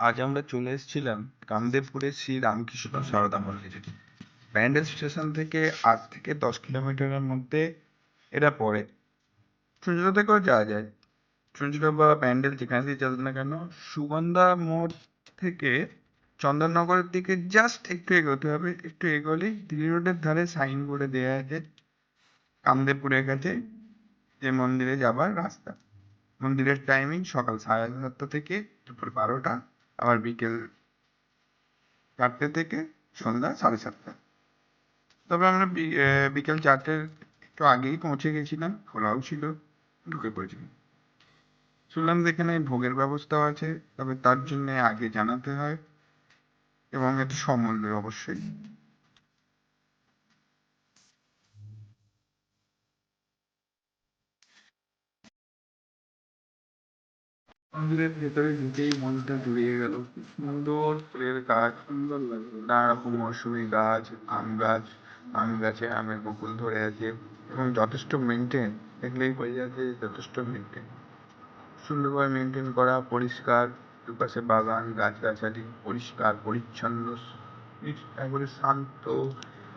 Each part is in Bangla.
আজ আমরা চলে এসেছিলাম কামদেবপুরের শ্রী রামকৃষ্ণ সারদা মন্দিরে। ব্যান্ডেল স্টেশন থেকে 8 থেকে 10 কিলোমিটারের মধ্যে এটা পড়ে। চুঁচুড়া থেকেও যাওয়া যায়। চুঁচুড়া বা ব্যান্ডেল যেখানে দিয়ে যাবে না কেন, সুগন্ধা মোড় থেকে চন্দননগরের দিকে জাস্ট একটু এগোতে হবে। একটু এগোলেই দিল্লি রোডের ধারে সাইনবোর্ডে দেওয়া আছে কামদেবপুরের কাছে যে মন্দিরে যাবার রাস্তা। মন্দিরের টাইমিং সকাল 7:30 থেকে দুপুর 12টা, আবার বিকেল 4টে থেকে সন্ধ্যা 7:30। তবে আমরা বিকেল 4টের একটু আগেই পৌঁছে গেছিলাম, খোলাও ছিল, ঢুকে পড়েছিলাম। শুনলাম যে এখানে ভোগের ব্যবস্থাও আছে, তবে তার জন্য আগে জানাতে হয় এবং একটু সমূল্যে অবশ্যই। মন্দিরের ভেতরে ঢুকেই মনটা জুড়িয়ে গেল। সুন্দর ফুলের গাছ, সুন্দর লাগলো, নানা রকম মৌসুমী গাছ, আম গাছে আমের বকুল ধরে আছে এবং যথেষ্ট মেনটেন। দেখলেই বোঝা যাচ্ছে যে যথেষ্ট মেনটেন, সুন্দরভাবে মেনটেন করা, পরিষ্কার। দুপাশে বাগান, গাছগাছালি, পরিষ্কার পরিচ্ছন্ন, একবারে শান্ত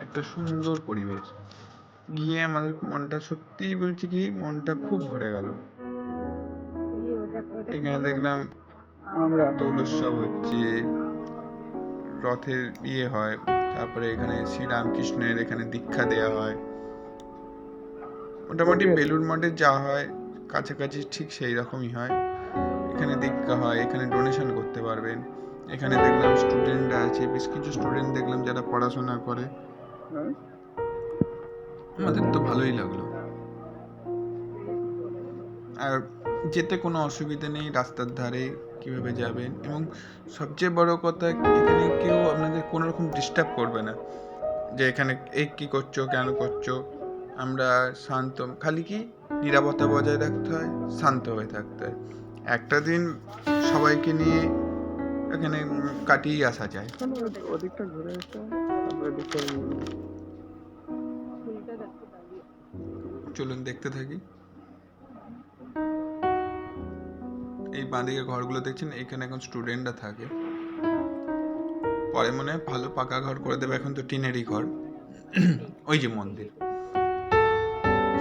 একটা সুন্দর পরিবেশ। গিয়ে আমাদের মনটা, সত্যিই বলছি কি, মনটা খুব ভরে গেল। এখানে দেখলাম দোল উৎসব হচ্ছে, রথের বিয়ে হয়, তারপরে এখানে শ্রীরামকৃষ্ণের এখানে দীক্ষা দেওয়া হয়। মোটামুটি বেলুড় মঠে যা হয় কাছাকাছি ঠিক সেই রকমই হয়। এখানে দীক্ষা হয়, এখানে ডোনেশন করতে পারবেন। এখানে দেখলাম স্টুডেন্টরা আছে, বেশ কিছু স্টুডেন্ট দেখলাম যারা পড়াশোনা করে। আমাদের তো ভালোই লাগলো। আর যেতে কোনো অসুবিধা নেই, রাস্তার ধারে কিভাবে যাবেন, এবং সবচেয়ে বড় কথা, এখানে কেউ আপনাদের কোনো রকম ডিস্টার্ব করবে না যে এখানে এই কী করছো, কেন করছো। আমরা শান্ত, খালি কি নিরাপত্তা বজায় রাখতে হয়, শান্ত হয়ে থাকতে হয়। একটা দিন সবাইকে নিয়ে এখানে কাটিয়ে আসা যায়। ওদিকটা ঘুরে আসা, চলুন দেখতে থাকি। এই বাঁদিকে ঘরগুলো দেখছেন, এখানে এখন স্টুডেন্টরা থাকে। পরে মনে হয় ভালো পাকা ঘর করে দেবে, এখন তো টিনেরই ঘর। ওই যে মন্দির,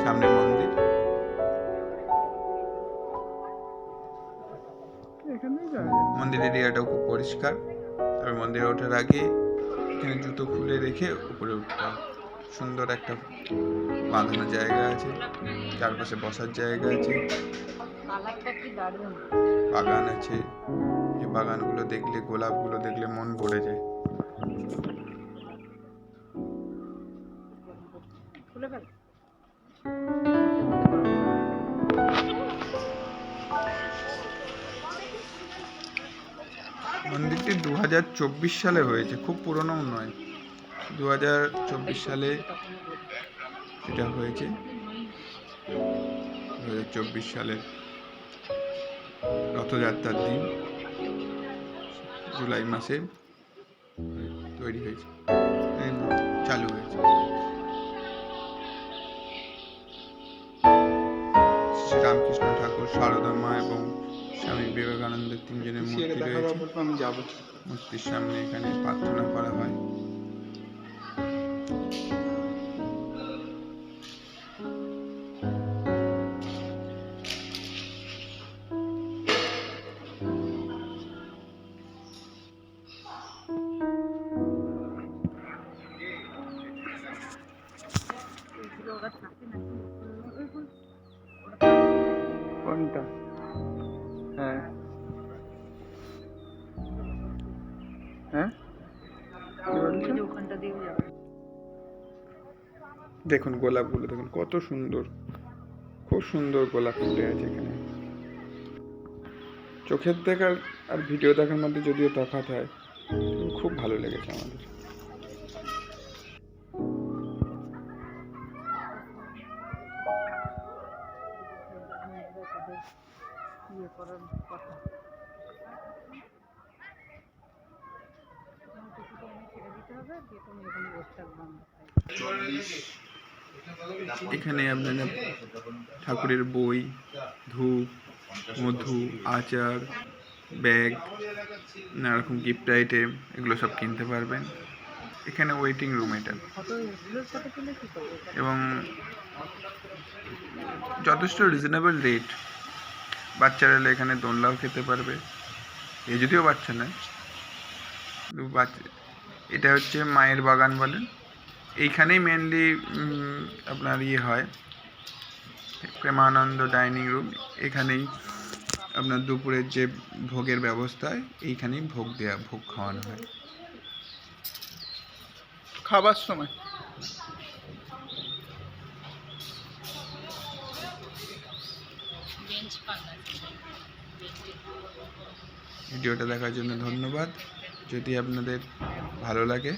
সামনে মন্দির, মন্দির এরিয়াটাও খুব পরিষ্কার। তবে মন্দিরে ওঠার আগে এখানে জুতো খুলে রেখে উপরে উঠতে হয়। সুন্দর একটা বাঁধানো জায়গা আছে, চারপাশে বসার জায়গা আছে, বাগান আছে। যে বাগানগুলো দেখলে, গোলাপগুলো দেখলে মন ভরে যায়। মন্দিরটি 2024 সালে হয়েছে, খুব পুরনোও নয়। 2024 সালে এটা হয়েছে। 2024 সালের রথযাত্রার দিন, জুলাই মাসে তৈরি হয়েছে, চালু হয়েছে। শ্রী রামকৃষ্ণ ঠাকুর, সারদা মা এবং স্বামী বিবেকানন্দের 3জনের মূর্তি রয়েছে। মূর্তির সামনে এখানে প্রার্থনা করা হয়। কোনটা? হ্যাঁ হ্যাঁ, দেখুন গোলাপগুলো দেখুন কত সুন্দর, খুব সুন্দর গোলাপ ফুটে আছে এখানে। চোখের দেখার আর ভিডিও দেখার মধ্যে যদিও তফাৎ হয়, খুব ভালো লেগেছে আমাদের। এখানে আপনারা ঠাকুরের বই, ধূপ, মধু, আচার, ব্যাগ, নানারকম গিফট আইটেম, এগুলো সব কিনতে পারবেন। এখানে ওয়েটিং রুম এটা, এবং যথেষ্ট রিজনেবল রেট। বাচ্চারা এলে এখানে দোলনাও খেতে পারবে, এ যদিও বাচ্চা নয়, কিন্তু এটা হচ্ছে মায়ের বাগান বলেন। এইখানেই মেনলি আপনার হয় প্রেমানন্দ ডাইনিং রুম। এখানেই আপনার দুপুরের যে ভোগের ব্যবস্থা হয়, এইখানেই ভোগ খাওয়ানো হয় খাবার সময়। ভিডিওটা দেখার জন্য ধন্যবাদ। যদি আপনাদের ভালো লাগে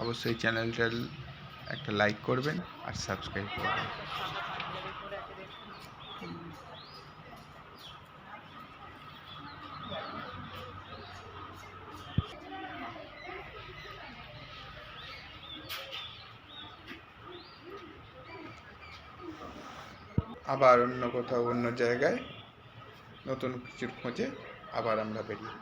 অবশ্যই চ্যানেলটা একটা লাইক করবেন আর সাবস্ক্রাইব করবেন। আবার অন্য কোথাও অন্য জায়গায় নতুন কিছুর খোঁজে আবার আমরা বেরিয়ে